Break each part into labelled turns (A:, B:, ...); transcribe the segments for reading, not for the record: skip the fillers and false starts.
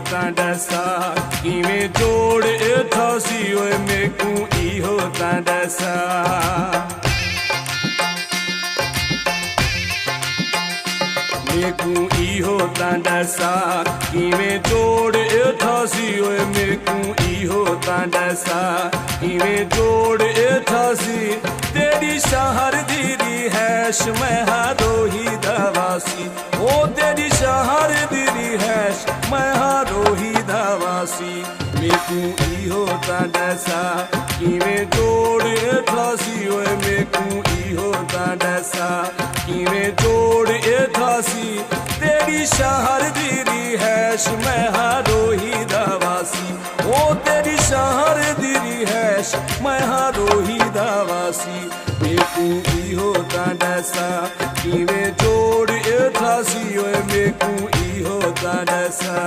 A: ता दसा किवें जोड़ थासी ओए मेकू इहो ता दसा मेकू इहो ता दसा किवें जोड़ थासी ओए मेकू इहो ता दसा किवें जोड़ थासी तेरी शहर दी रिहाइश मैं हारोही दवासी ओ तेरी शहर दी रिहाइश मैं हारोही दवासी मेकू इहो ता दसा किवें जोड़ थासी ओए मेकू इहो ता दसा किवें जोड़ थासी तेरी शहर दी रिहाइश मैं हारोही दवासी ओ तेरी शहर दी रिहाइश मैं हारोही दवासी मेकू इहो ता दसा किवें जोड़ थासी ओए मेकू इहो ता दसा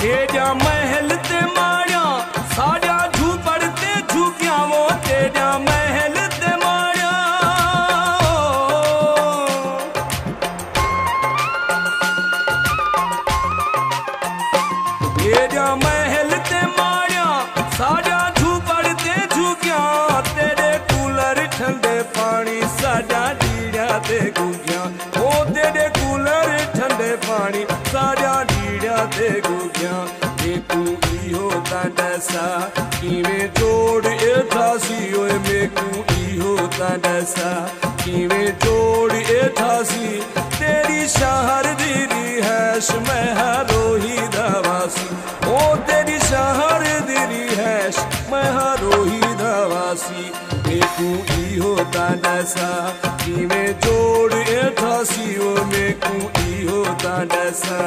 A: तेरा महल ते मारिया सारा झूपड़ ते झुकिया वो तेरा महल ते मारिया तेरा महल ते मारिया सारा झूपड़ ते झुकिया तेरे कूलर ठंडे पानी सारा डीड़ा ते गुगिया ओ तेरे कूलर ठंडे पानी सारा डीड़ा ते गुगिया मेकू इहो ता दसा किवें जोड़ थासी ओए मेकू इहो ता दसा किवें जोड़ थासी तेरी शहर दी रिहाइश मैं हारोही दवासी ओ तेरी शहर दी रिहाइश मैं हारोही दवासी मेकू इहो ता दसा किवें जोड़ थासी ओ मेकू इहो ता दसा